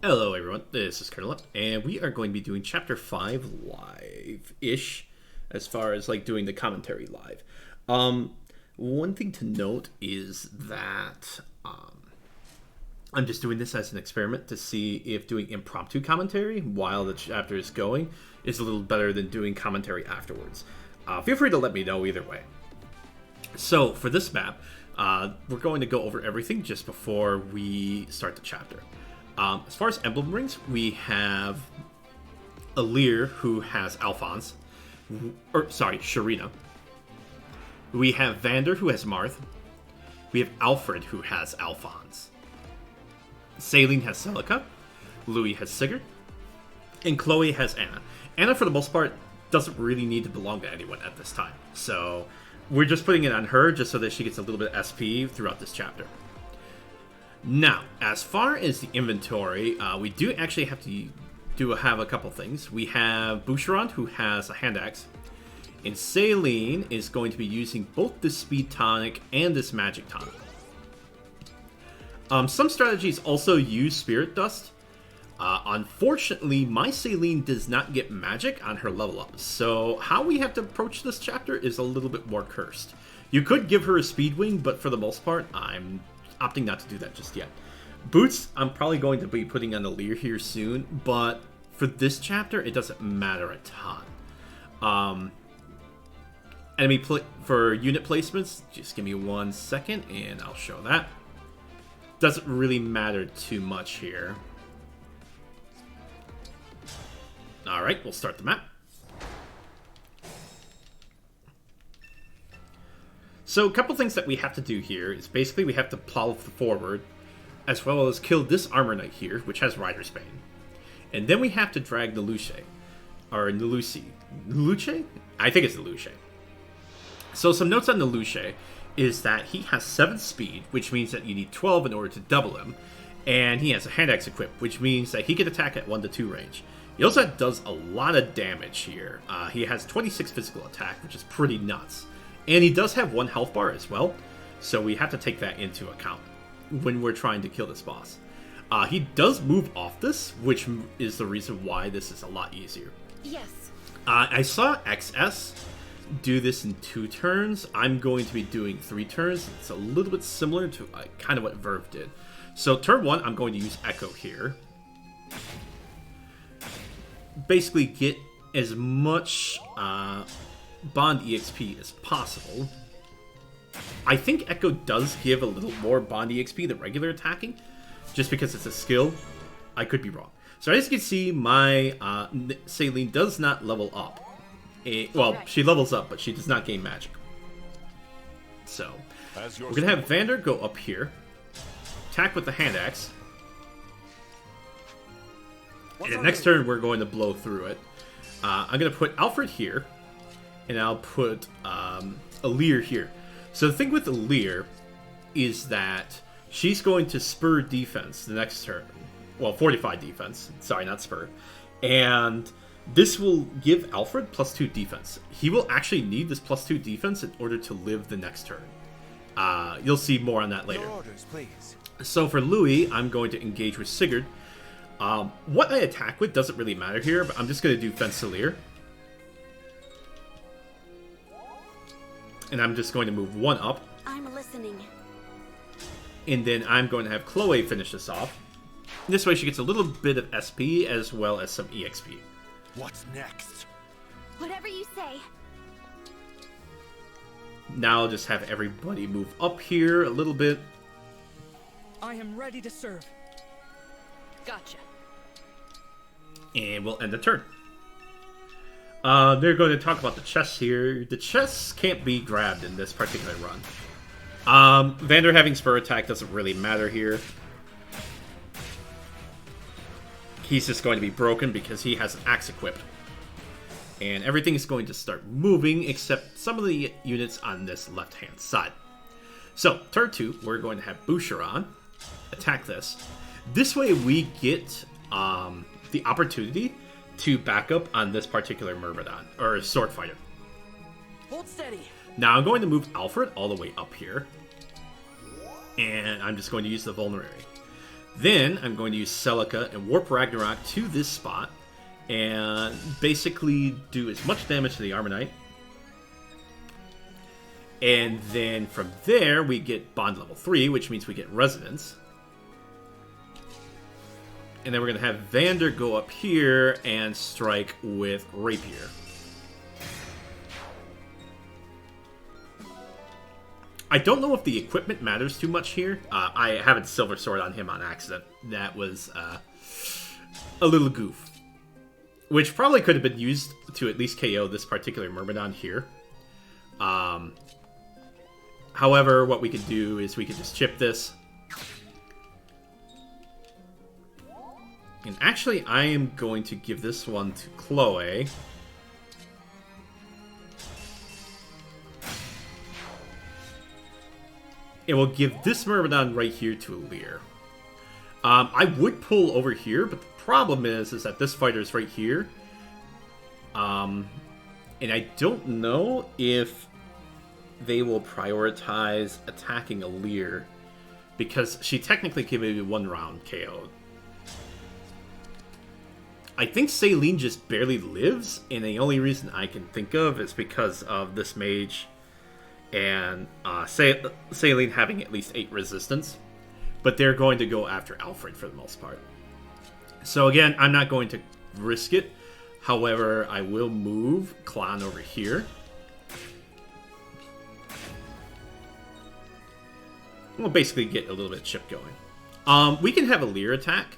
Hello everyone, this is Colonel, and we are going to be doing Chapter 5 live-ish, as far as like doing the commentary live. One thing to note is that I'm just doing this as an experiment to see if doing impromptu commentary while the chapter is going is a little better than doing commentary afterwards. Feel free to let me know either way. So, for this map, we're going to go over everything just before we start the chapter. As far as emblem rings, we have Alear, who has Alphonse. Sharina. We have Vander, who has Marth. We have Alfred, who has Alphonse. Celine has Celica. Louis has Sigurd. And Chloe has Anna. Anna, for the most part, doesn't really need to belong to anyone at this time. So we're just putting it on her just so that she gets a little bit of SP throughout this chapter. Now, as far as the inventory, we do actually have to have a couple things. We have Boucheron, who has a hand axe, and Celine is going to be using both this speed tonic and this magic tonic. Some strategies also use spirit dust. Unfortunately, my Celine does not get magic on her level up, so how we have to approach this chapter is a little bit more cursed. You could give her a speed wing, but for the most part, I'm opting not to do that just yet. Boots, I'm probably going to be putting on the Alear here soon, but for this chapter, it doesn't matter a ton. For unit placements, just give me 1 second and I'll show that. Doesn't really matter too much here. Alright, we'll start the map. So a couple things that we have to do here is basically we have to plow forward, as well as kill this armor knight here, which has Rider's Bane. And then we have to drag Nelucci. Nelucci? I think it's Nelucci. So some notes on Nelucci is that he has 7 speed, which means that you need 12 in order to double him. And he has a hand axe equipped, which means that he can attack at 1 to 2 range. He also does a lot of damage here. He has 26 physical attack, which is pretty nuts. And he does have 1 health bar as well, so we have to take that into account when we're trying to kill this boss. He does move off this, which is the reason why this is a lot easier. Yes. I saw XS do this in 2 turns. I'm going to be doing 3 turns. It's a little bit similar to kind of what Verve did. So turn 1, I'm going to use Echo here. Basically get as much Bond EXP as possible. I think Echo does give a little more Bond EXP than regular attacking, just because it's a skill. I could be wrong. So as you can see, my Celine does not level up. Well, she levels up, but she does not gain magic. So we're going to have Vander go up here, attack with the hand axe. And the next turn, we're going to blow through it. I'm going to put Alfred here, and I'll put Alear here. So the thing with Alear is that she's going to spur defense the next turn. Well, fortify defense. Sorry, not spur. And this will give Alfred +2 defense. He will actually need this +2 defense in order to live the next turn. You'll see more on that later. Your orders, please. So for Louis, I'm going to engage with Sigurd. What I attack with doesn't really matter here, but I'm just going to do Fensilier. And I'm just going to move 1 up. I'm listening. And then I'm going to have Chloe finish this off. This way she gets a little bit of SP as well as some EXP. What's next? Whatever you say. Now I'll just have everybody move up here a little bit. I am ready to serve. Gotcha. And we'll end the turn. They're going to talk about the chests here. The chests can't be grabbed in this particular run. Vander having spur attack doesn't really matter here. He's just going to be broken because he has an axe equipped. And everything is going to start moving except some of the units on this left-hand side. So, turn 2, we're going to have Boucheron attack this. This way we get the opportunity to back up on this particular Myrmidon, or Sword Fighter. Hold steady. Now I'm going to move Alfred all the way up here. And I'm just going to use the Vulnerary. Then I'm going to use Celica and Warp Ragnarok to this spot and basically do as much damage to the Armor Knight. And then from there we get Bond level 3, which means we get Resonance. And then we're going to have Vander go up here and strike with Rapier. I don't know if the equipment matters too much here. I have a Silver Sword on him on accident. That was a little goof. Which probably could have been used to at least KO this particular Myrmidon here. However, what we could do is we could just chip this. And actually, I am going to give this one to Chloe. It will give this Myrmidon right here to Alear. I would pull over here, but the problem is that this fighter is right here. And I don't know if they will prioritize attacking Alear, because she technically can be one round KO'd. I think Celine just barely lives, and the only reason I can think of is because of this mage and Celine having at least 8 resistance. But they're going to go after Alfred for the most part. So again, I'm not going to risk it. However, I will move Clan over here. We'll basically get a little bit of chip going. We can have a Alear attack,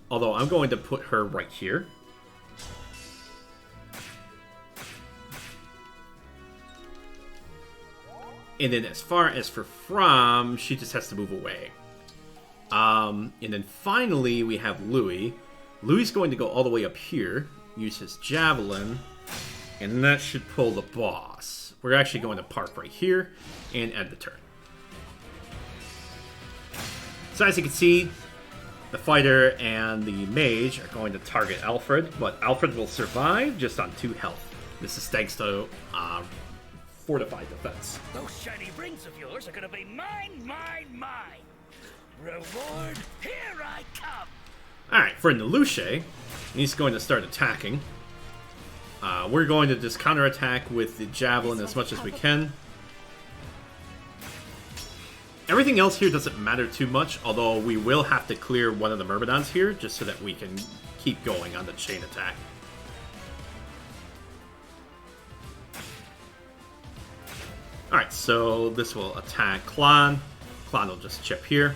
although I'm going to put her right here. And then as far as for From, she just has to move away. And then finally, we have Louis. Louis is going to go all the way up here, use his Javelin, and that should pull the boss. We're actually going to park right here and end the turn. So as you can see, the fighter and the mage are going to target Alfred, but Alfred will survive just on 2 health. This is thanks to fortified defense. Those shiny rings of yours are gonna be mine, mine, mine. Reward, here I come. Alright, for Nelucci, he's going to start attacking. We're going to just counterattack with the Javelin as much as we can. Everything else here doesn't matter too much, although we will have to clear one of the Myrmidons here, just so that we can keep going on the chain attack. Alright, so this will attack Clan. Clan will just chip here.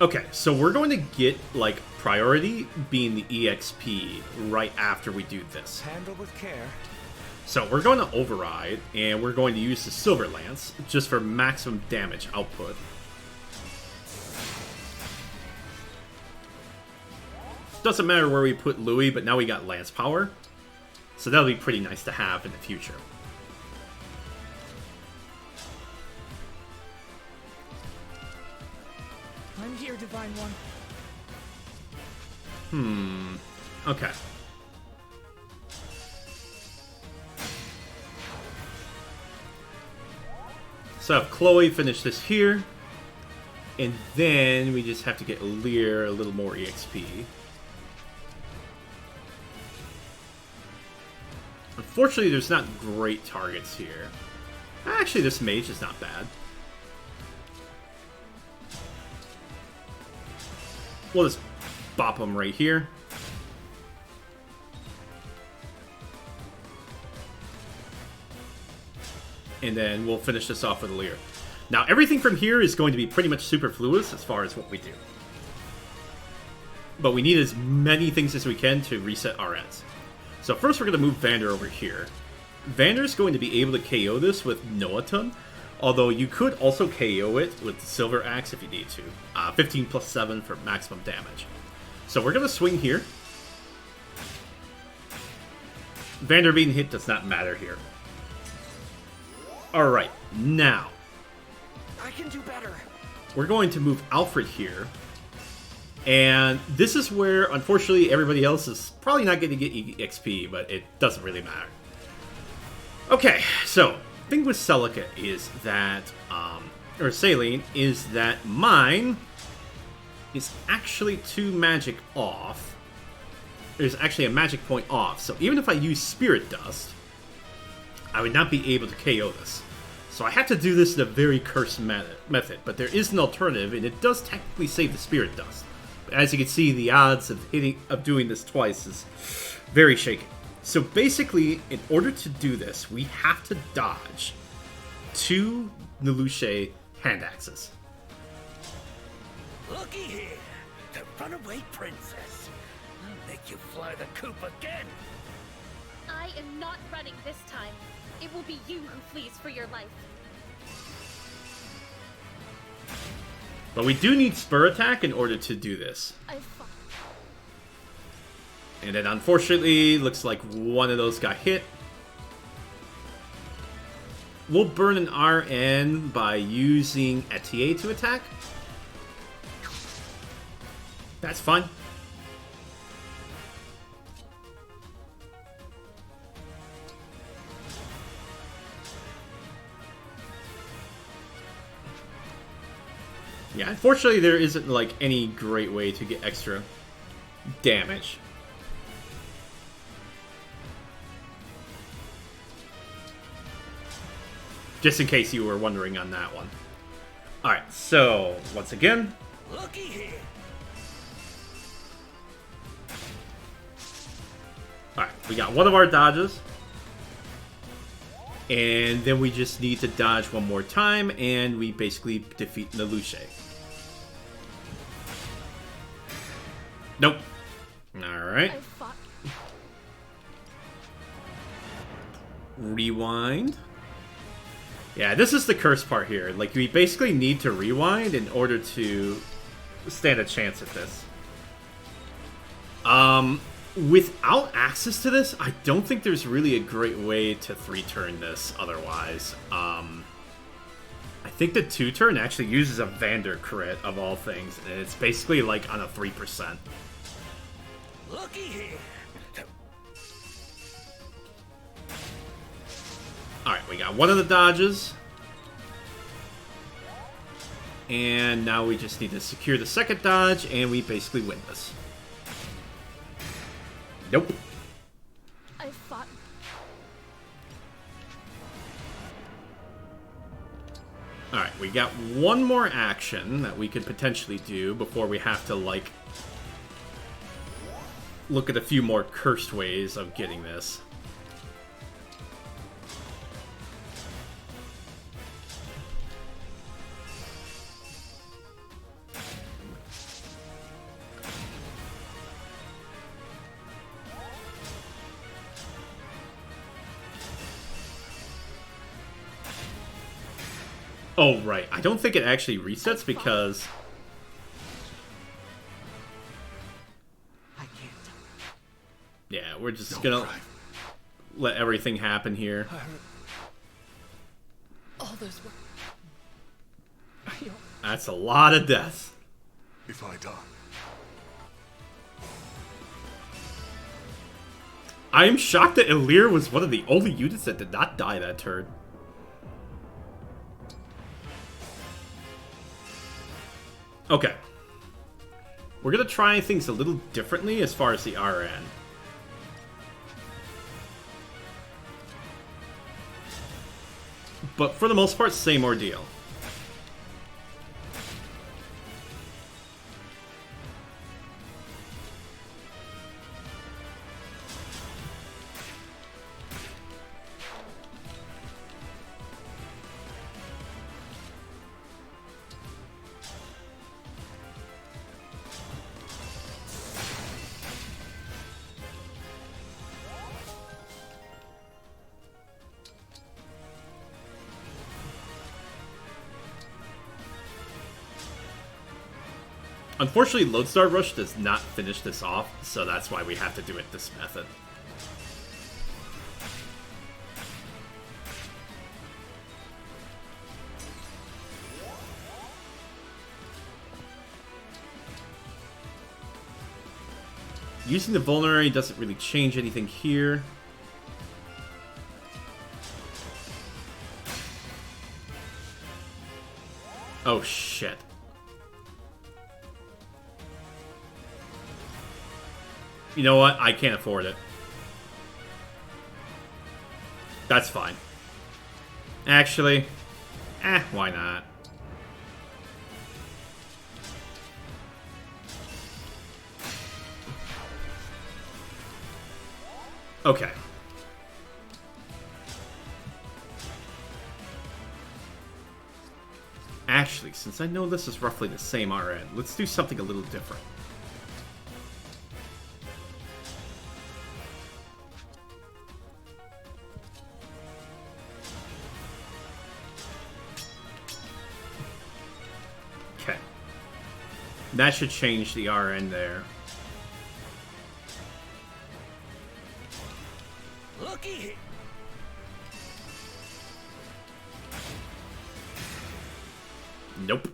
Okay, so we're going to get, like, priority being the EXP right after we do this. Handle with care. So we're going to override, and we're going to use the Silver Lance just for maximum damage output. Doesn't matter where we put Louis, but now we got Lance power. So that'll be pretty nice to have in the future. I'm here, Divine One. Okay. So have Chloe finish this here. And then we just have to get Alear a little more EXP. Unfortunately, there's not great targets here. Actually, this mage is not bad. We'll just bop him right here. And then we'll finish this off with Alear. Now, everything from here is going to be pretty much superfluous as far as what we do. But we need as many things as we can to reset our ends. So first we're going to move Vander over here. Vander's going to be able to KO this with Noaton, although you could also KO it with the Silver Axe if you need to. 15 plus 7 for maximum damage. So we're going to swing here. Vander being hit does not matter here. Alright, now I can do better. we're going to move Alfred here. And this is where, unfortunately, everybody else is probably not going to get EXP, but it doesn't really matter. Okay, so, the thing with Celica is that or Celine, is that mine is actually 2 magic off. There's actually a magic point off, so even if I use Spirit Dust, I would not be able to KO this. So I have to do this in a very cursed method, but there is an alternative, and it does technically save the Spirit Dust. But as you can see, the odds of doing this twice is very shaky. So basically, in order to do this, we have to dodge 2 Nelucci hand axes. Looky here, the runaway princess. I'll make you fly the coop again. I am not running this time. It will be you who flees for your life. But we do need Spur Attack in order to do this. I fought. And then unfortunately, looks like one of those got hit. We'll burn an RN by using ETA to attack. That's fine. Yeah, unfortunately there isn't like any great way to get extra damage. Just in case you were wondering on that one. Alright, so once again. Looky here. Alright, we got one of our dodges. And then we just need to dodge one more time, and we basically defeat Nelucci. Nope. Alright. I fought. Rewind. Yeah, this is the curse part here. Like, we basically need to rewind in order to stand a chance at this. Without access to this, I don't think there's really a great way to 3-turn this otherwise. I think the 2-turn actually uses a Vander crit of all things, and it's basically like on a 3%. Looky here. Alright, we got one of the dodges. And now we just need to secure the second dodge, and we basically win this. Nope. I fought. Alright, we got one more action that we could potentially do before we have to, like, look at a few more cursed ways of getting this. Oh, right. I don't think it actually resets because... I can't. Yeah, we're just Don't gonna cry. let everything happen here. All this work. That's a lot of deaths. If I die, I am shocked that Alear was one of the only units that did not die that turn. Okay. We're gonna try things a little differently as far as the RN. But for the most part, same ordeal. Unfortunately, Lodestar Rush does not finish this off, so that's why we have to do it this method. Using the Vulnerary doesn't really change anything here. Oh, shit. You know what? I can't afford it. That's fine. Actually, why not? Okay. Actually, since I know this is roughly the same RN, let's do something a little different. Okay. That should change the RN there. Looky. Nope.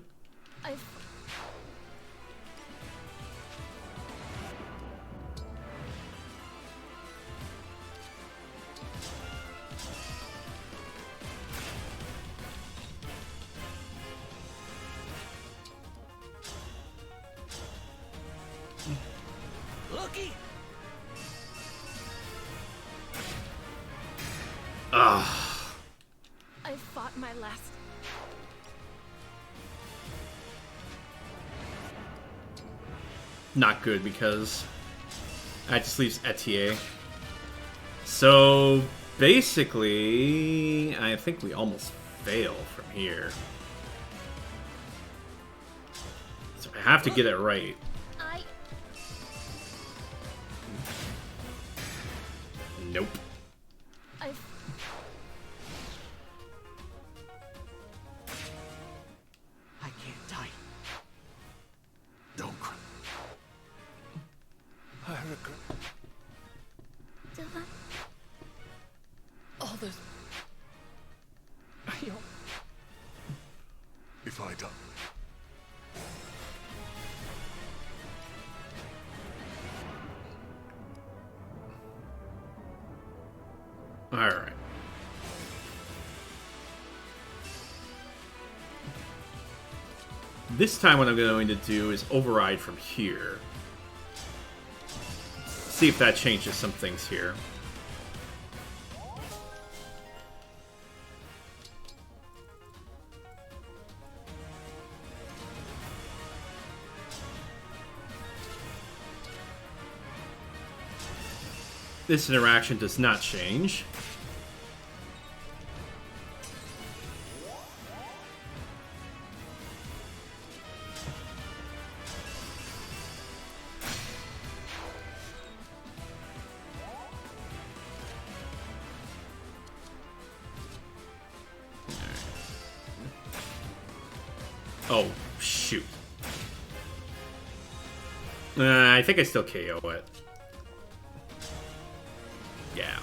Looky. I fought my last. Not good because that just leaves Etier. So basically, I think we almost fail from here. So I have to get it right. Nope. I can't die. Don't cry. I regret Dylan. all this. If I die. Alright. This time what I'm going to do is override from here. See if that changes some things here. This interaction does not change. Oh, shoot. I think I still KO it. Yeah.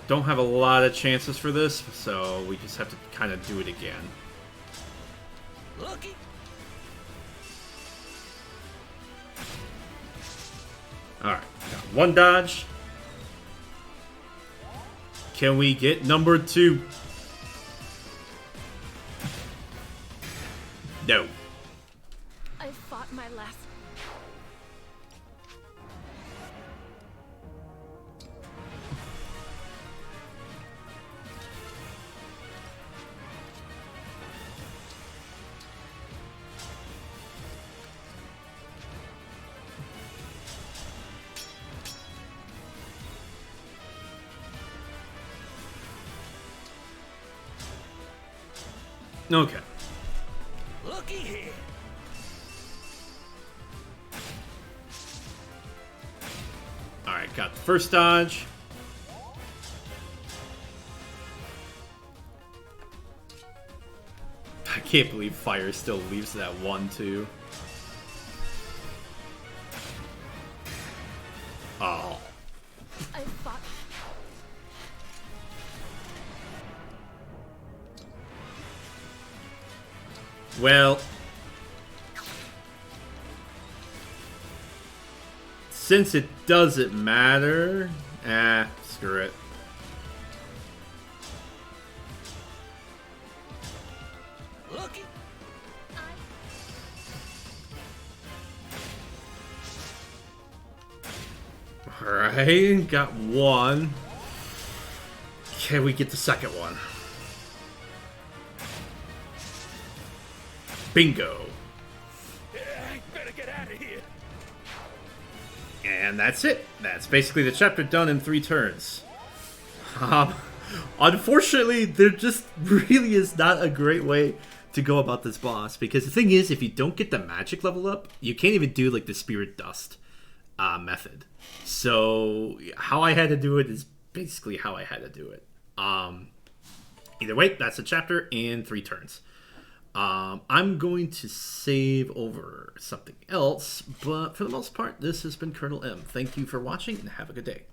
Don't have a lot of chances for this, so we just have to kind of do it again. Looky. Alright, got one dodge. Can we get number 2? No. I fought my last. Okay. Looky here. Alright, got the first dodge. I can't believe fire still leaves that 1-2. Oh. I fought. Well. since it doesn't matter, screw it. Looky. Alright, got one. Can we get the second one? Bingo. I better get out of here. And that's it. That's basically the chapter done in 3 turns. Unfortunately, there just really is not a great way to go about this boss. Because the thing is, if you don't get the magic level up, you can't even do like the spirit dust method. So how I had to do it is basically how I had to do it. Either way, that's a chapter in 3 turns. I'm going to save over something else, but for the most part, this has been Colonel M. Thank you for watching, and have a good day.